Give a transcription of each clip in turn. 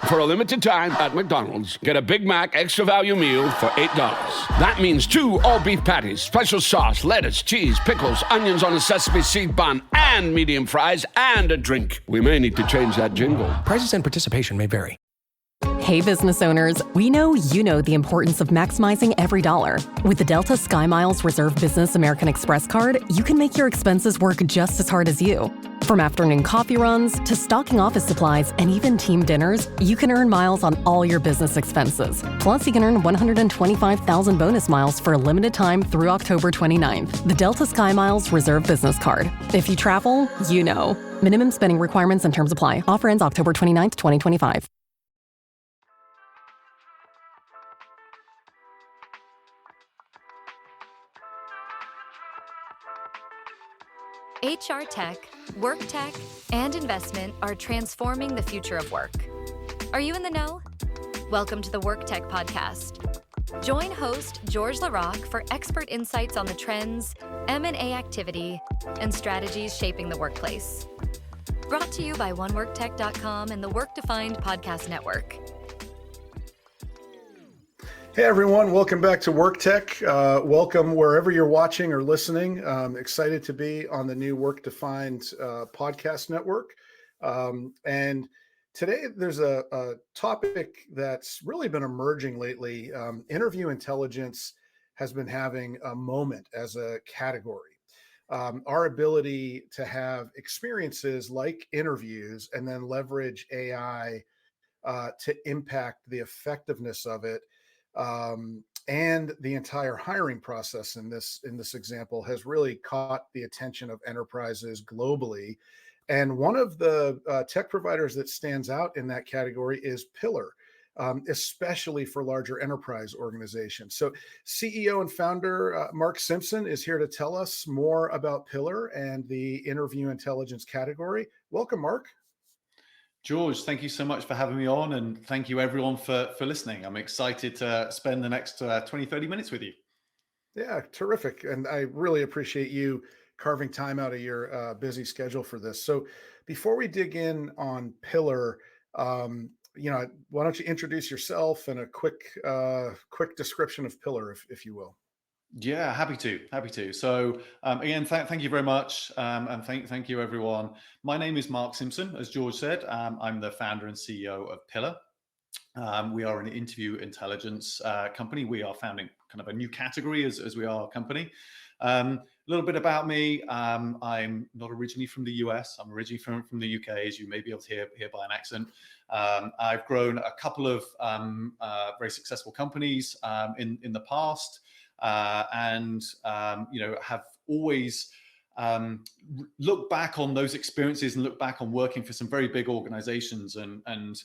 For a limited time at McDonald's, get a Big Mac Extra Value Meal for $8. That means 2 all-beef patties, special sauce, lettuce, cheese, pickles, onions on a sesame seed bun, and medium fries, and a drink. We may need to change that jingle. Prices and participation may vary. Hey, business owners, we know you know the importance of maximizing every dollar. With the Delta SkyMiles Reserve Business American Express card, you can make your expenses work just as hard as you. From afternoon coffee runs to stocking office supplies and even team dinners, you can earn miles on all your business expenses. Plus, you can earn 125,000 bonus miles for a limited time through October 29th. The Delta SkyMiles Reserve Business Card. If you travel, you know. Minimum spending requirements and terms apply. Offer ends October 29th, 2025. HR tech, work tech, and investment are transforming the future of work. Are you in the know? Welcome to the Work Tech Podcast. Join host George LaRocque for expert insights on the trends, M&A activity, and strategies shaping the workplace. Brought to you by OneWorkTech.com and the Work Defined Podcast Network. Hey everyone, welcome back to Work Tech. Welcome wherever you're watching or listening. Excited to be on the new Work Defined podcast network. And today there's a topic that's really been emerging lately. Interview intelligence has been having a moment as a category. Our ability to have experiences like interviews and then leverage AI to impact the effectiveness of it. And the entire hiring process in this example has really caught the attention of enterprises globally. And one of the tech providers that stands out in that category is Pillar, especially for larger enterprise organizations. So CEO and founder Mark Simpson is here to tell us more about Pillar and the interview intelligence category. Welcome, Mark. George, thank you so much for having me on, and thank you everyone for listening. I'm excited to spend the next 20, 30 minutes with you. Yeah, terrific. And I really appreciate you carving time out of your busy schedule for this. So before we dig in on Pillar, why don't you introduce yourself and a quick description of Pillar, if you will. Yeah, happy to. So again, thank you very much. And thank you everyone. My name is Mark Simpson, as George said. I'm the founder and CEO of Pillar. We are an interview intelligence company. We are founding kind of a new category as we are a company. A little bit about me. I'm not originally from the US. I'm originally from the UK, as you may be able to hear by an accent. I've grown a couple of very successful companies in the past. And have always looked back on those experiences and looked back on working for some very big organizations and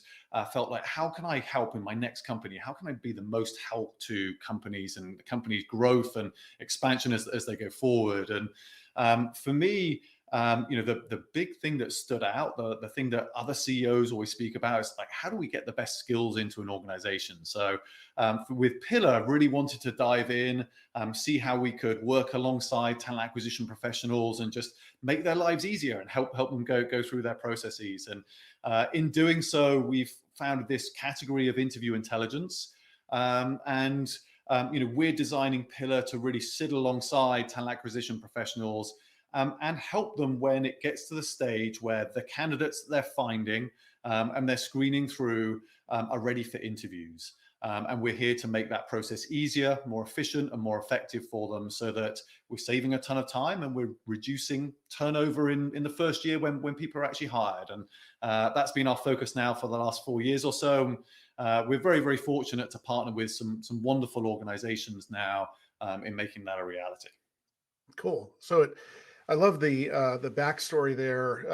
felt like, how can I help in my next company? How can I be the most help to companies and the company's growth and expansion as they go forward? And for me, the big thing that stood out, the thing that other CEOs always speak about is like, how do we get the best skills into an organization? So with Pillar, really wanted to dive in, see how we could work alongside talent acquisition professionals and just make their lives easier and help them go through their processes. And in doing so, we've founded this category of interview intelligence. We're designing Pillar to really sit alongside talent acquisition professionals and help them when it gets to the stage where the candidates that they're finding and they're screening through are ready for interviews. And we're here to make that process easier, more efficient, and more effective for them so that we're saving a ton of time and we're reducing turnover in the first year when people are actually hired. And that's been our focus now for the last 4 years or so. We're very, very fortunate to partner with some wonderful organizations now in making that a reality. Cool. So I love the backstory there.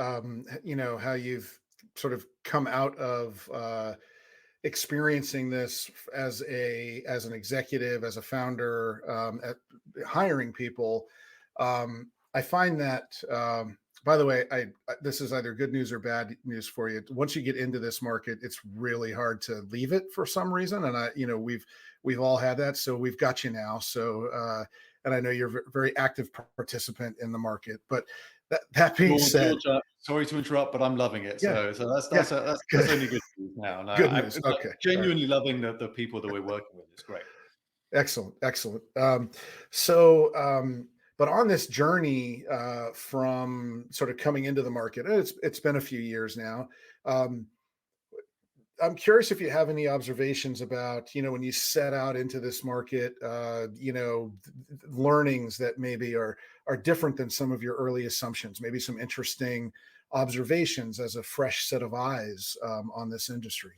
How you've sort of come out of experiencing this as an executive, as a founder, at hiring people. I find that, by the way, this is either good news or bad news for you. Once you get into this market, it's really hard to leave it for some reason. And we've all had that. So we've got you now. So, and I know you're a very active participant in the market, but That being said, George, sorry to interrupt, but I'm loving it. Yeah. So that's only good news now. No, Good I'm news. Okay. genuinely loving the people that we're working with. It's great. Excellent. But on this journey from sort of coming into the market, it's been a few years now. I'm curious if you have any observations about, when you set out into this market, learnings that maybe are different than some of your early assumptions, maybe some interesting observations as a fresh set of eyes on this industry.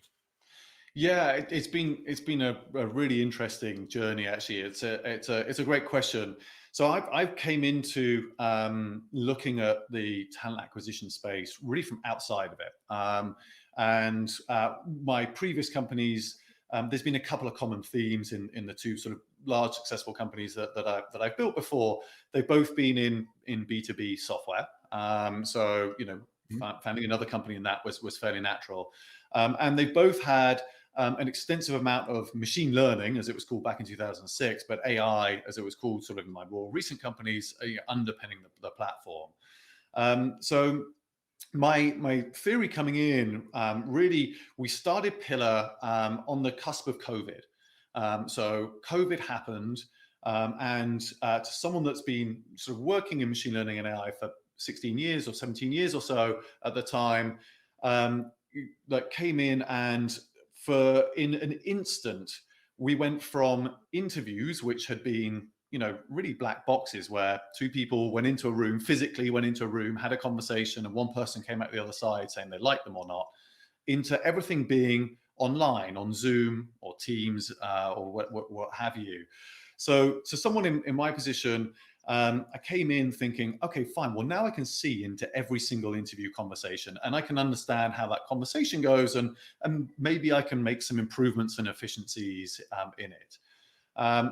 Yeah, it's been a really interesting journey. Actually, it's a great question. So I came into looking at the talent acquisition space really from outside of it. And my previous companies, there's been a couple of common themes in the two sort of large successful companies that I've built before. They've both been in B2B software. So founding another company in that was fairly natural. And they both had an extensive amount of machine learning, as it was called back in 2006, but AI, as it was called sort of in my more recent companies, underpinning the platform. So my theory coming in, really, we started Pillar on the cusp of COVID. So COVID happened, and to someone that's been sort of working in machine learning and AI for 16 years or 17 years or so at the time, that came in, and in an instant, we went from interviews, which had been really black boxes where two people physically went into a room, had a conversation, and one person came out the other side saying they liked them or not, into everything being online, on Zoom or Teams or what have you. So someone in my position, I came in thinking, okay, fine. Well, now I can see into every single interview conversation, and I can understand how that conversation goes, and maybe I can make some improvements and efficiencies in it.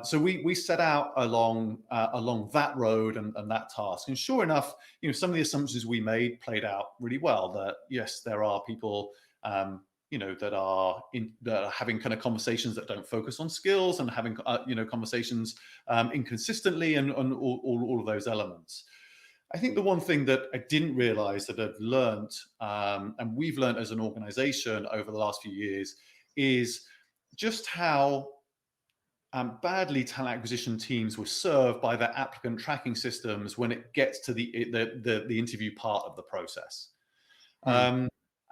So we set out along that road and that task. And sure enough, some of the assumptions we made played out really well. That yes, there are people that are having kind of conversations that don't focus on skills, and having conversations inconsistently, and all of those elements. I think the one thing that I didn't realize that I've learned, and we've learned as an organization over the last few years, is just how badly talent acquisition teams were served by their applicant tracking systems when it gets to the interview part of the process.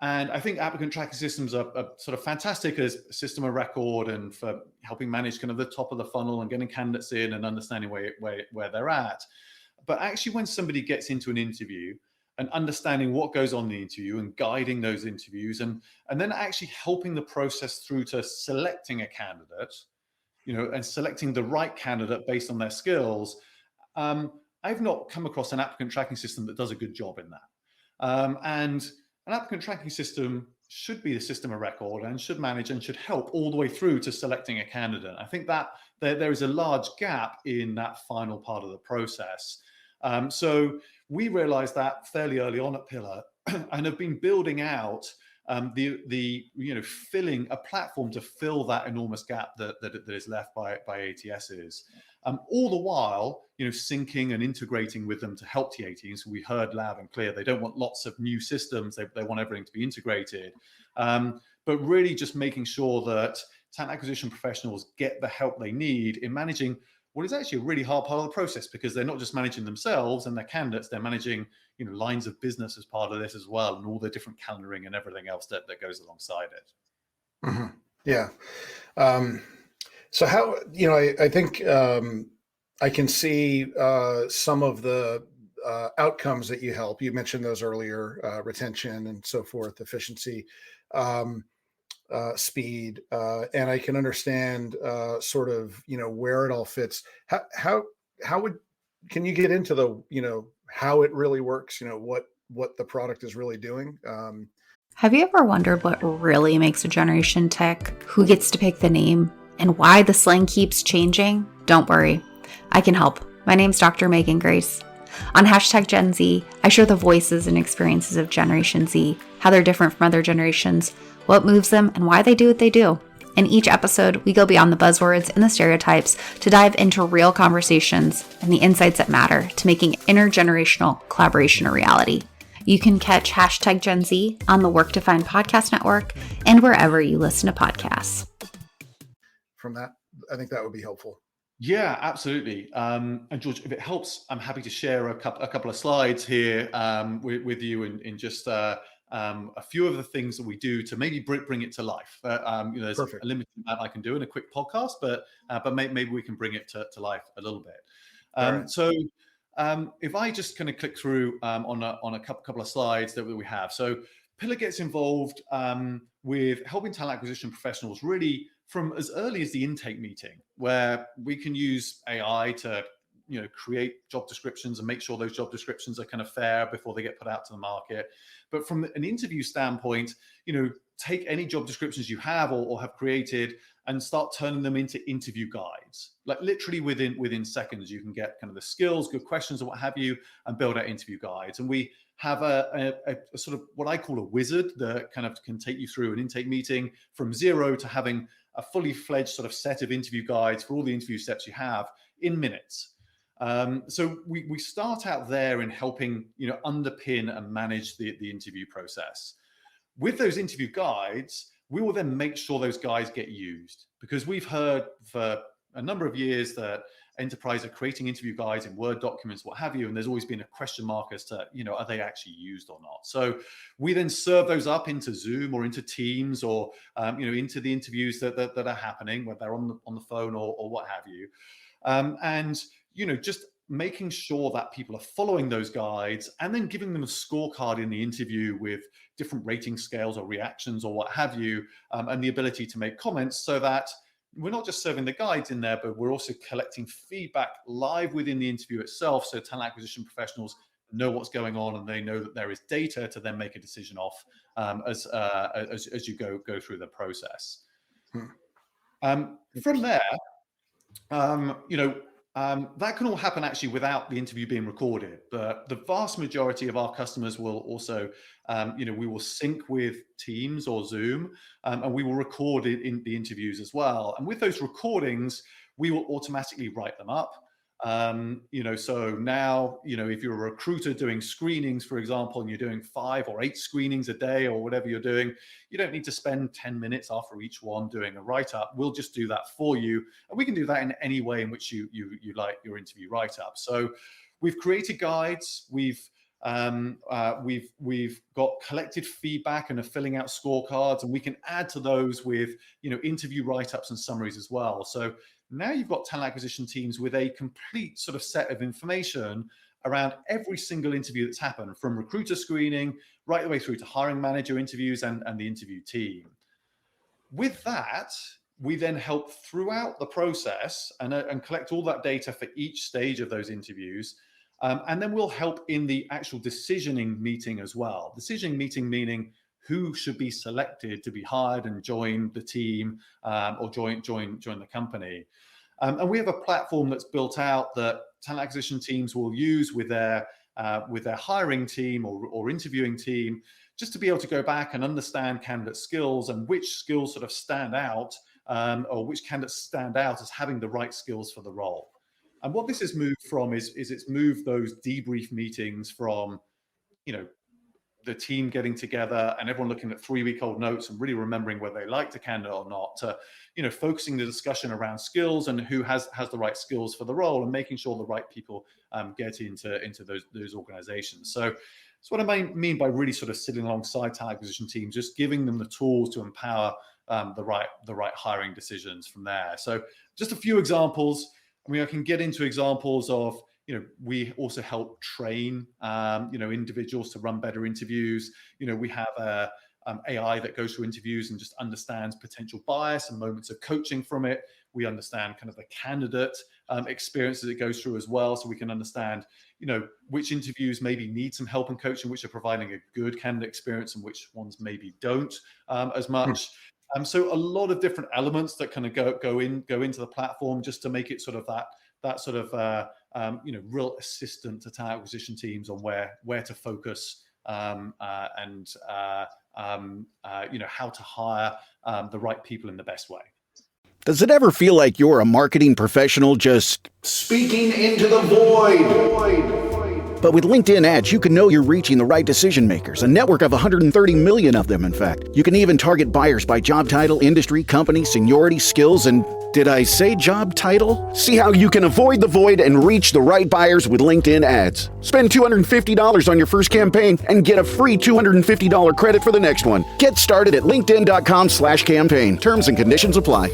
And I think applicant tracking systems are sort of fantastic as a system of record and for helping manage kind of the top of the funnel and getting candidates in and understanding where they're at. But actually, when somebody gets into an interview and understanding what goes on in the interview and guiding those interviews, and then actually helping the process through to selecting a candidate, and selecting the right candidate based on their skills, I've not come across an applicant tracking system that does a good job in that. And an applicant tracking system should be the system of record and should manage and should help all the way through to selecting a candidate. I think that there is a large gap in that final part of the process. So we realized that fairly early on at Pillar, and have been building out filling a platform to fill that enormous gap that is left by ATSs. All the while, syncing and integrating with them to help TA teams. We heard loud and clear, they don't want lots of new systems. They want everything to be integrated. But really just making sure that talent acquisition professionals get the help they need in managing what is actually a really hard part of the process, because they're not just managing themselves and their candidates, they're managing lines of business as part of this as well, and all the different calendaring and everything else that goes alongside it. Mm-hmm. Yeah. So how, I think I can see some of the outcomes that you help. You mentioned those earlier, retention and so forth, efficiency, speed, and I can understand sort of, where it all fits. Can you get into the, how it really works, what the product is really doing? Have you ever wondered what really makes a generation tech? Who gets to pick the name? And why the slang keeps changing? Don't worry, I can help. My name's Dr. Megan Grace. On #Gen Z, I share the voices and experiences of Generation Z, how they're different from other generations, what moves them, and why they do what they do. In each episode, we go beyond the buzzwords and the stereotypes to dive into real conversations and the insights that matter to making intergenerational collaboration a reality. You can catch hashtag Gen Z on the Work Defined Podcast Network and wherever you listen to podcasts. From that, I think that would be helpful. Yeah, absolutely. And George, if it helps, I'm happy to share a couple of slides here with you in just a few of the things that we do to maybe bring it to life. There's Perfect. a limited amount I can do in a quick podcast, but maybe we can bring it to life a little bit. Right. So if I just kind of click through on a couple of slides that we have. So Pillar gets involved with helping talent acquisition professionals really from as early as the intake meeting, where we can use AI to create job descriptions and make sure those job descriptions are kind of fair before they get put out to the market. But from an interview standpoint, take any job descriptions you have or have created and start turning them into interview guides. Like literally within seconds, you can get kind of the skills, good questions, or what have you, and build out interview guides. And we have a sort of what I call a wizard that kind of can take you through an intake meeting from zero to having a fully fledged sort of set of interview guides for all the interview steps you have in minutes. So we start out there in helping underpin and manage the interview process. With those interview guides, we will then make sure those guides get used, because we've heard for a number of years that enterprises are creating interview guides in Word documents, what have you, and there's always been a question mark as to, are they actually used or not? So we then serve those up into Zoom or into Teams or, into the interviews that are happening, whether they're on the phone or what have you. Just making sure that people are following those guides and then giving them a scorecard in the interview with different rating scales or reactions or what have you, and the ability to make comments so that we're not just serving the guides in there, but we're also collecting feedback live within the interview itself. So talent acquisition professionals know what's going on and they know that there is data to then make a decision off as you go through the process. From there, that can all happen actually without the interview being recorded, but the vast majority of our customers will also, we will sync with Teams or Zoom, and we will record it in the interviews as well. And with those recordings, we will automatically write them up. So now, if you're a recruiter doing screenings, for example, and you're doing 5 or 8 screenings a day or whatever you're doing, you don't need to spend 10 minutes after each one doing a write-up. We'll just do that for you. And we can do that in any way in which you like your interview write-up. So we've created guides. We've got collected feedback and are filling out scorecards, and we can add to those with, interview write-ups and summaries as well. So now you've got talent acquisition teams with a complete sort of set of information around every single interview that's happened, from recruiter screening right the way through to hiring manager interviews and the interview team. With that, we then help throughout the process and collect all that data for each stage of those interviews. And then we'll help in the actual decisioning meeting as well. Decisioning meeting meaning who should be selected to be hired and join the team or join the company. And we have a platform that's built out that talent acquisition teams will use with their hiring team or interviewing team, just to be able to go back and understand candidate skills and which skills sort of stand out, or which candidates stand out as having the right skills for the role. And what this has moved from is it's moved those debrief meetings from, the team getting together and everyone looking at 3-week-old notes and really remembering whether they liked a candidate or not, to, focusing the discussion around skills and who has the right skills for the role and making sure the right people get into those organizations. So that's what I mean by really sort of sitting alongside talent acquisition teams, just giving them the tools to empower the right hiring decisions from there. So just a few examples. I can get into examples of, we also help train, individuals to run better interviews. We have AI that goes through interviews and just understands potential bias and moments of coaching from it. We understand kind of the candidate experiences it goes through as well. So we can understand, which interviews maybe need some help and coaching, which are providing a good candidate experience and which ones maybe don't as much. So a lot of different elements that kind of go into the platform just to make it sort of that sort of real assistant to talent acquisition teams on where to focus and how to hire the right people in the best way. Does it ever feel like you're a marketing professional just speaking into the void? But with LinkedIn ads, you can know you're reaching the right decision makers, a network of 130 million of them, in fact. You can even target buyers by job title, industry, company, seniority, skills, and did I say job title? See how you can avoid the void and reach the right buyers with LinkedIn ads. Spend $250 on your first campaign and get a free $250 credit for the next one. Get started at linkedin.com/campaign. Terms and conditions apply.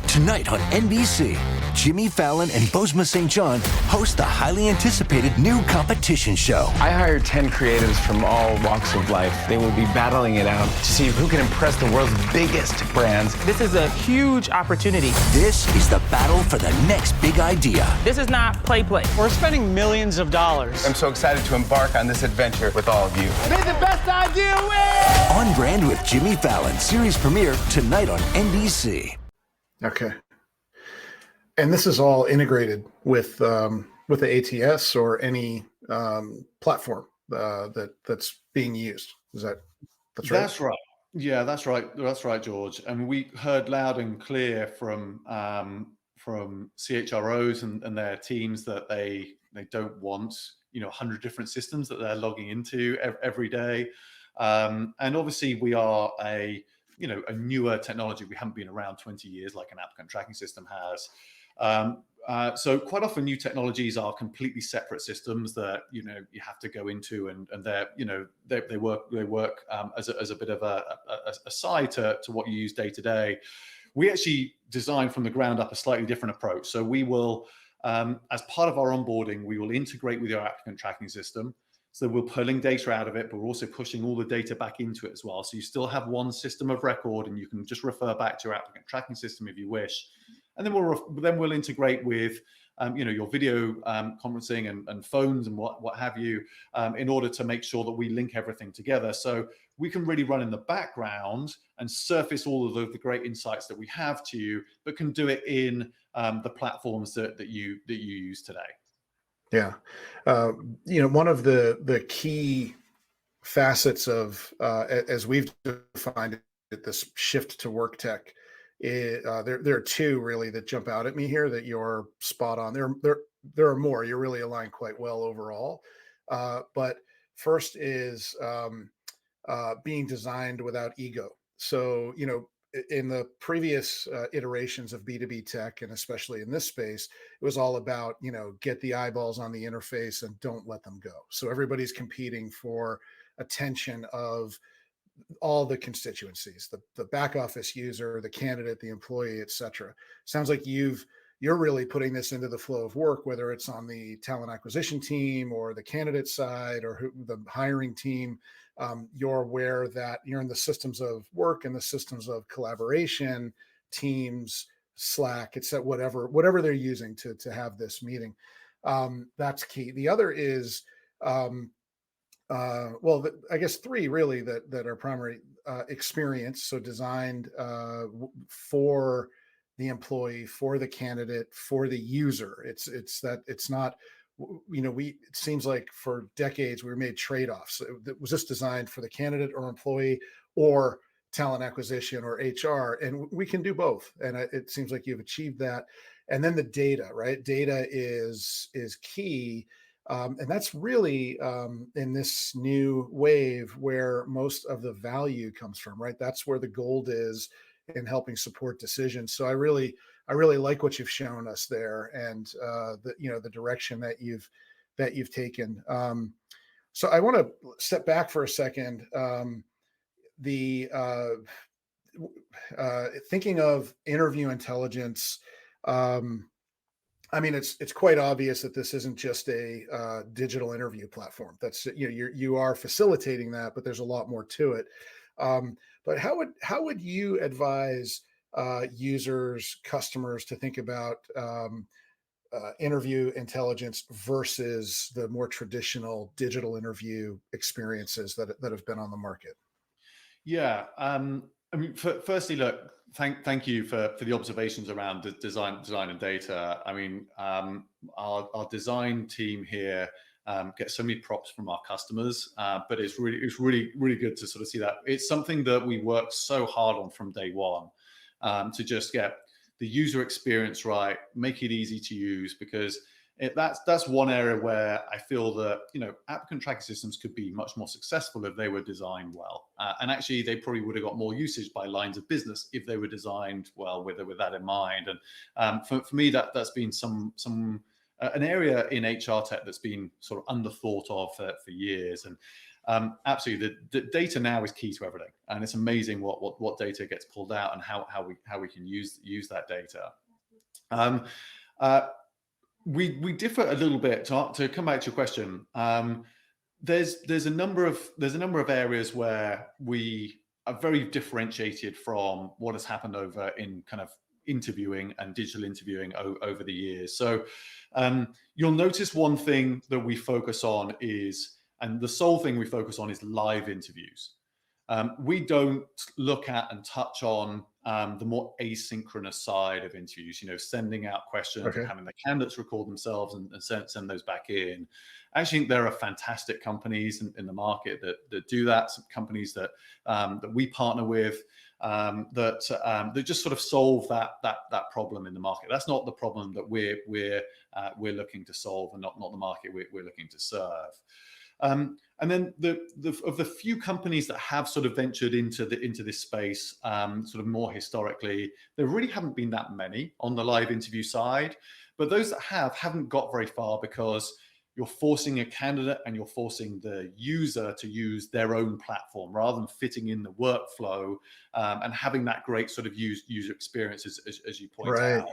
Tonight on NBC, Jimmy Fallon and Bozoma St. John host the highly anticipated new competition show. I hired 10 creatives from all walks of life. They will be battling it out to see who can impress the world's biggest brands. This is a huge opportunity. This is the battle for the next big idea. This is not play. We're spending millions of dollars. I'm so excited to embark on this adventure with all of you. May the best idea win! On Brand with Jimmy Fallon, series premiere tonight on NBC. Okay. And this is all integrated with the ATS or any platform that's being used. That's right? That's right. Yeah, that's right. That's right, George. And we heard loud and clear from CHROs and their teams that they don't want 100 different systems that they're logging into every day. And obviously, we are a newer technology. We haven't been around 20 years like an applicant tracking system has. So quite often new technologies are completely separate systems that, you have to go into and they're, they work as a bit of a side to what you use day to day. We actually designed from the ground up a slightly different approach. So we will, as part of our onboarding, we will integrate with your applicant tracking system. So we're pulling data out of it, but we're also pushing all the data back into it as well. So you still have one system of record and you can just refer back to your applicant tracking system if you wish. And then we'll integrate with, your video conferencing and phones and what have you, in order to make sure that we link everything together. So we can really run in the background and surface all of the great insights that we have to you, but can do it in the platforms that you use today. Yeah. One of the key facets of, as we've defined it, this shift to work tech, there are two really that jump out at me here that you're spot on. There are more. You're really aligned quite well overall. But first is being designed without ego. So, in the previous iterations of B2B tech, and especially in this space, it was all about, get the eyeballs on the interface and don't let them go. So everybody's competing for attention of all the constituencies, the back office user, the candidate, the employee, et cetera. Sounds like you're really putting this into the flow of work, whether it's on the talent acquisition team or the candidate side or the hiring team. You're aware that you're in the systems of work and the systems of collaboration, Teams, Slack, etc., whatever they're using to have this meeting. That's key. The other is, I guess three really that are primary: experience, so designed for the employee, for the candidate, for the user. It's not. It seems like for decades we made trade-offs. Was this designed for the candidate or employee or talent acquisition or HR? And we can do both. And it seems like you've achieved that. And then the data, right? Data is key. And that's really in this new wave where most of the value comes from, right? That's where the gold is in helping support decisions. So I really like what you've shown us there, and the direction that you've taken. So I want to step back for a second. Thinking of interview intelligence. It's quite obvious that this isn't just a digital interview platform. That's you are facilitating that, but there's a lot more to it. But how would you advise users, customers to think about interview intelligence versus the more traditional digital interview experiences that have been on the market? Yeah. Firstly, look, thank you for the observations around the design and data. Our design team here get so many props from our customers. But it's really good to sort of see that. It's something that we worked so hard on from day one, to just get the user experience right, make it easy to use, because that's one area where I feel that, applicant tracking systems could be much more successful if they were designed well. And actually, they probably would have got more usage by lines of business if they were designed well with that in mind. And for me, that's been an area in HR tech that's been sort of underthought of for years. And absolutely, the data now is key to everything, and it's amazing what data gets pulled out and how we can use that data. We differ a little bit. To come back to your question, there's a number of areas where we are very differentiated from what has happened over in kind of interviewing and digital interviewing over the years. So you'll notice one thing that we focus on and the sole thing we focus on is live interviews. We don't look at and touch on the more asynchronous side of interviews, sending out questions and having the candidates record themselves and send those back in. I actually think there are fantastic companies in the market that do that. Some companies that we partner with that just sort of solve that problem in the market. That's not the problem that we're looking to solve, and not the market we're looking to serve. And then of the few companies that have sort of ventured into this space, sort of more historically, there really haven't been that many on the live interview side. But those that haven't got very far, because you're forcing a candidate and you're forcing the user to use their own platform rather than fitting in the workflow and having that great sort of user experience, as you point out.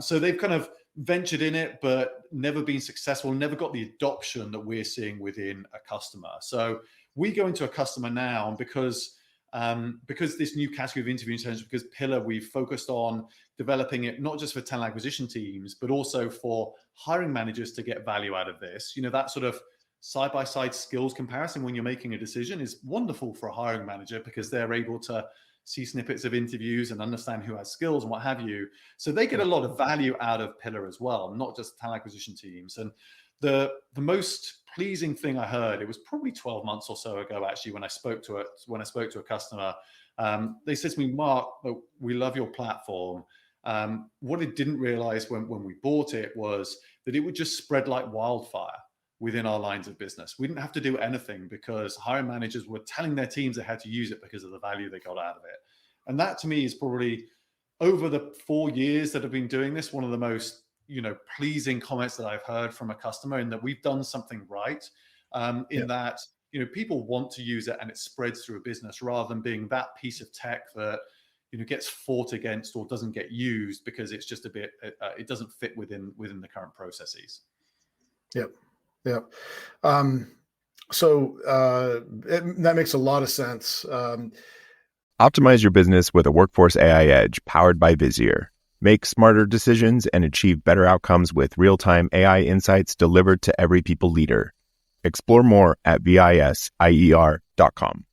So they've kind of ventured in it, but never been successful, never got the adoption that we're seeing within a customer. So we go into a customer now, and because this new category of interview intelligence, because Pillar, we've focused on developing it not just for talent acquisition teams, but also for hiring managers to get value out of this. That sort of side-by-side skills comparison when you're making a decision is wonderful for a hiring manager, because they're able to see snippets of interviews and understand who has skills and what have you. So they get a lot of value out of Pillar as well, not just talent acquisition teams. And the most pleasing thing I heard, it was probably 12 months or so ago, actually, when I spoke to a customer, they said to me, "Mark, we love your platform." What I didn't realize when we bought it was that it would just spread like wildfire within our lines of business. We didn't have to do anything, because hiring managers were telling their teams they had to use it because of the value they got out of it. And that, to me, is probably, over the 4 years that I've been doing this, one of the most pleasing comments that I've heard from a customer, in that we've done something right, that people want to use it and it spreads through a business, rather than being that piece of tech that gets fought against or doesn't get used because it's just a bit it doesn't fit within the current processes. That makes a lot of sense. Optimize your business with a Workforce AI Edge powered by Vizier. Make smarter decisions and achieve better outcomes with real-time AI insights delivered to every people leader. Explore more at visier.com.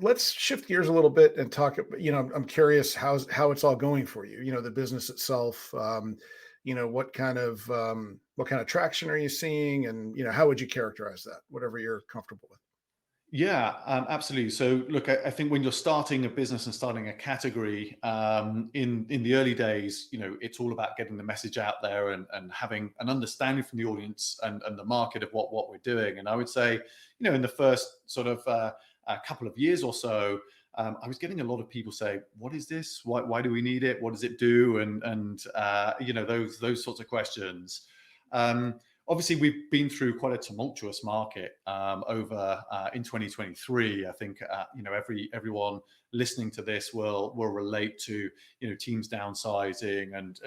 Let's shift gears a little bit and talk. I'm curious how it's all going for you. The business itself. What kind of traction are you seeing, and how would you characterize that? Whatever you're comfortable with. Yeah, absolutely. So look, I think when you're starting a business and starting a category, in the early days, it's all about getting the message out there and having an understanding from the audience and the market of what we're doing. And I would say, in the first sort of a couple of years or so, I was getting a lot of people say, "What is this? Why do we need it? What does it do?" And those sorts of questions. Obviously, we've been through quite a tumultuous market over in 2023. I think everyone listening to this will relate to teams downsizing and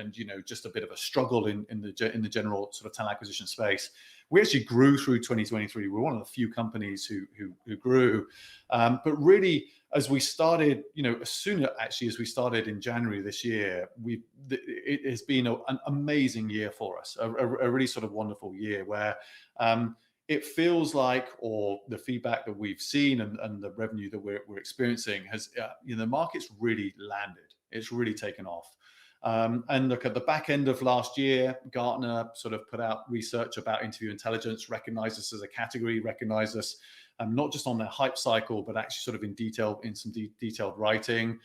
just a bit of a struggle in the general sort of talent acquisition space. We actually grew through 2023. We're one of the few companies who grew, but really, as we started, as soon actually as we started in January this year, it has been an amazing year for us, a really sort of wonderful year where it feels like, or the feedback that we've seen and the revenue that we're experiencing has, the market's really landed. It's really taken off. And look, at the back end of last year, Gartner sort of put out research about interview intelligence, recognized us as a category, recognized us not just on their hype cycle, but actually sort of in some detailed writing.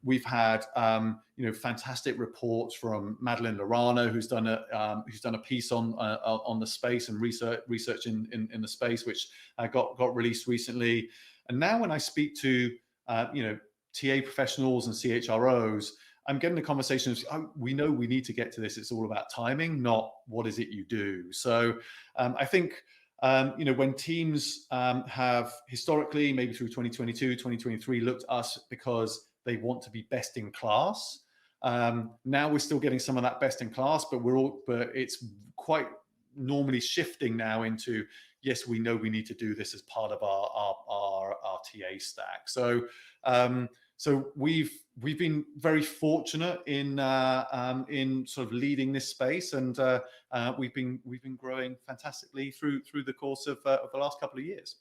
We've had fantastic reports from Madeline Lorano, who's done a piece on the space and research in the space, which got released recently. And now when I speak to TA professionals and CHROs, I'm getting the conversations. We know we need to get to this. It's all about timing, not what is it you do. So I think when teams have historically, maybe through 2022, 2023, looked at us because they want to be best in class. Now we're still getting some of that best in class, but it's quite normally shifting now into, yes, we know we need to do this as part of our TA stack. So we've been very fortunate in sort of leading this space, and we've been growing fantastically through the course of the last couple of years.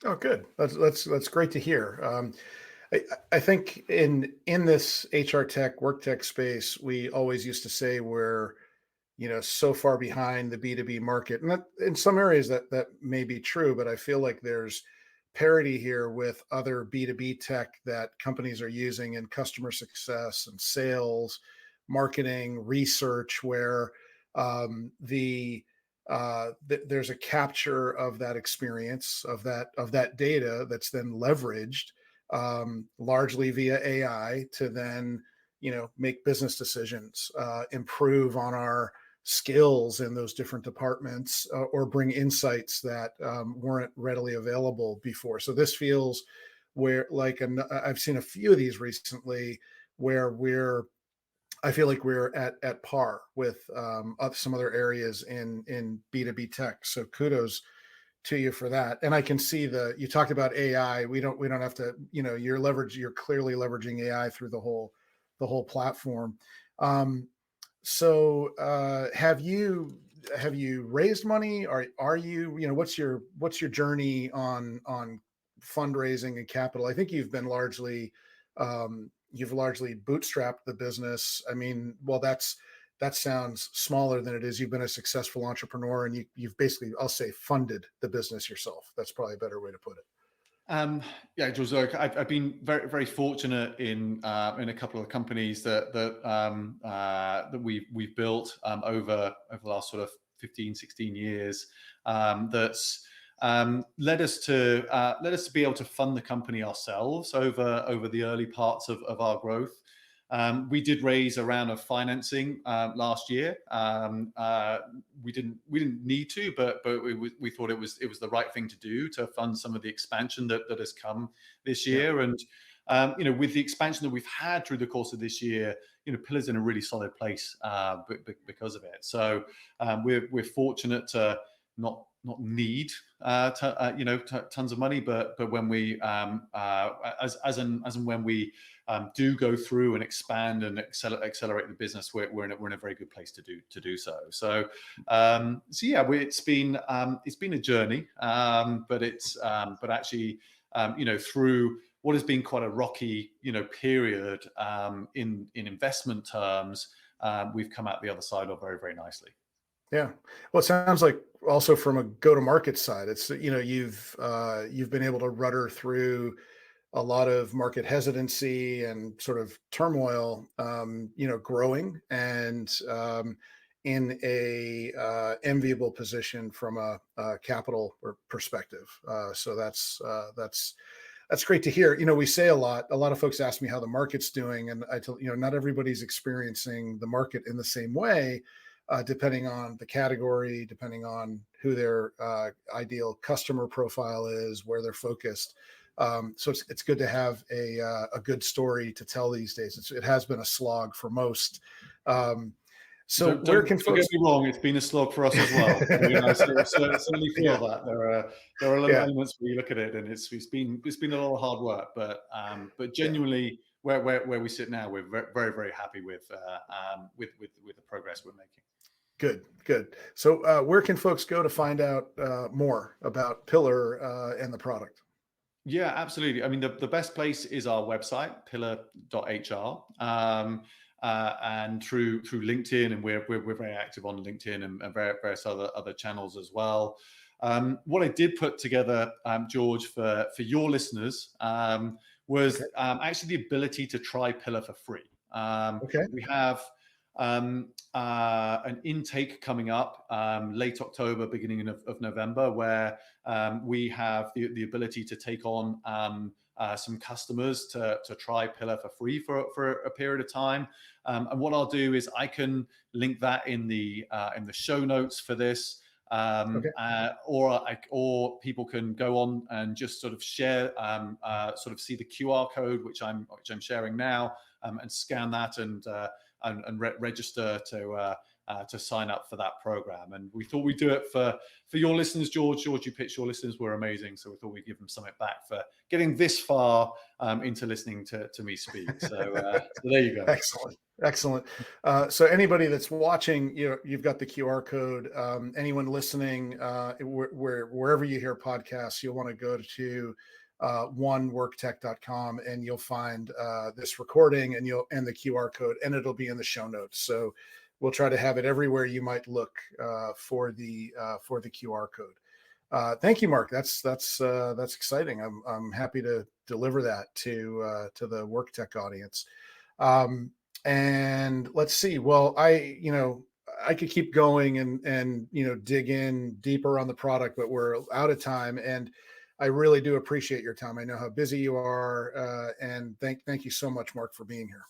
Oh, good. That's great to hear. I think in this HR tech, work tech space, we always used to say we're so far behind the B2B market, and that in some areas that may be true, but I feel like there's parity here with other B2B tech that companies are using in customer success and sales, marketing, research, where there's a capture of that experience, of that data that's then leveraged largely via AI to then make business decisions, improve on our skills in those different departments, or bring insights that weren't readily available before. So this feels I've seen a few of these recently where I feel like we're at par with some other areas in B2B tech. So kudos to you for that. And I can see you talked about AI. We don't have to, you're clearly leveraging AI through the whole platform. So have you raised money? Are you, what's your journey on fundraising and capital? I think you've largely bootstrapped the business. I mean, well, that sounds smaller than it is. You've been a successful entrepreneur, and you've basically, I'll say, funded the business yourself. That's probably a better way to put it. Yeah, George, I've been very, very fortunate in a couple of companies that we've built over the last sort of 15, 16 years. That's led us to be able to fund the company ourselves over the early parts of our growth. We did raise a round of financing last year. We didn't need to, but we thought it was the right thing to do to fund some of the expansion that has come this year. And with the expansion that we've had through the course of this year, Pillar's in a really solid place because of it. So we're fortunate to not need tons of money, but when we as and when we do go through and expand and accelerate the business, we're in a very good place to do so. So yeah, it's been a journey, but actually through what has been quite a rocky period in investment terms, we've come out the other side of very, very nicely. Yeah. Well, it sounds like also from a go-to-market side, it's, you've been able to rudder through a lot of market hesitancy and sort of turmoil, growing and in a enviable position from a capital perspective. So that's great to hear. We say a lot of folks ask me how the market's doing, and I tell not everybody's experiencing the market in the same way. Depending on the category, depending on who their ideal customer profile is, where they're focused. So it's good to have a good story to tell these days. It has been a slog for most. So where can folks? Don't get me wrong, it's been a slog for us as well. Certainly feel that there are little elements where you look at it and it's been a lot of hard work, but genuinely where we sit now, we're very, very happy with the progress we're making. Good. So where can folks go to find out more about Pillar and the product? Yeah, absolutely. I mean, the best place is our website, pillar.hr. and through LinkedIn, and we're very active on LinkedIn and various other channels as well. What I did put together, George, for your listeners was actually the ability to try Pillar for free. We have an intake coming up late October, beginning of November, where we have the ability to take on some customers to try Pillar for free for a period of time. And what I'll do is I can link that in the show notes for this. Or people can go on and just sort of share, sort of see the QR code, which I'm sharing now, and scan that and register to sign up for that program. And we thought we'd do it for your listeners, George. You pitched your listeners were amazing, so we thought we'd give them something back for getting this far into listening to me speak. So there you go. Excellent. So anybody that's watching, you've got the QR code. Anyone listening, wherever you hear podcasts, you'll want to go to oneworktech.com and you'll find this recording and the QR code, and it'll be in the show notes. So we'll try to have it everywhere you might look for the QR code. Thank you, Mark. That's exciting. I'm happy to deliver that to the WorkTech audience. And let's see. Well, I could keep going and dig in deeper on the product, but we're out of time. And I really do appreciate your time. I know how busy you are, and thank you so much, Mark, for being here.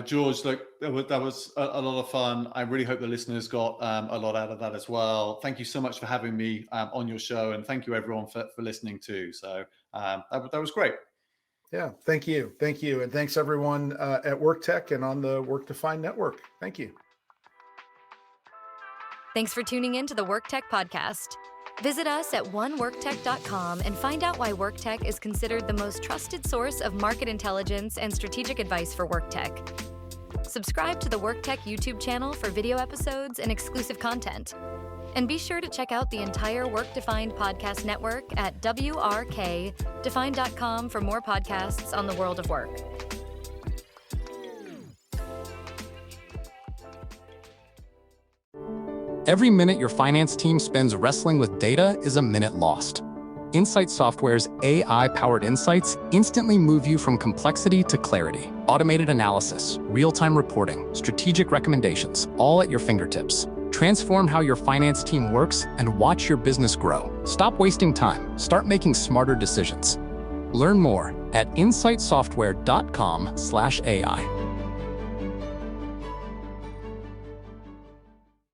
George, look, that was a lot of fun. I really hope the listeners got a lot out of that as well. Thank you so much for having me on your show, and thank you everyone for listening too. So that was great. Yeah, thank you. And thanks everyone at WorkTech and on the Work Defined Network. Thank you. Thanks for tuning in to the WorkTech podcast. Visit us at oneworktech.com and find out why WorkTech is considered the most trusted source of market intelligence and strategic advice for WorkTech. Subscribe to the WorkTech YouTube channel for video episodes and exclusive content. And be sure to check out the entire Work Defined podcast network at WRKDefined.com for more podcasts on the world of work. Every minute your finance team spends wrestling with data is a minute lost. Insight Software's AI-powered insights instantly move you from complexity to clarity. Automated analysis, real-time reporting, strategic recommendations, all at your fingertips. Transform how your finance team works and watch your business grow. Stop wasting time. Start making smarter decisions. Learn more at insightsoftware.com/AI.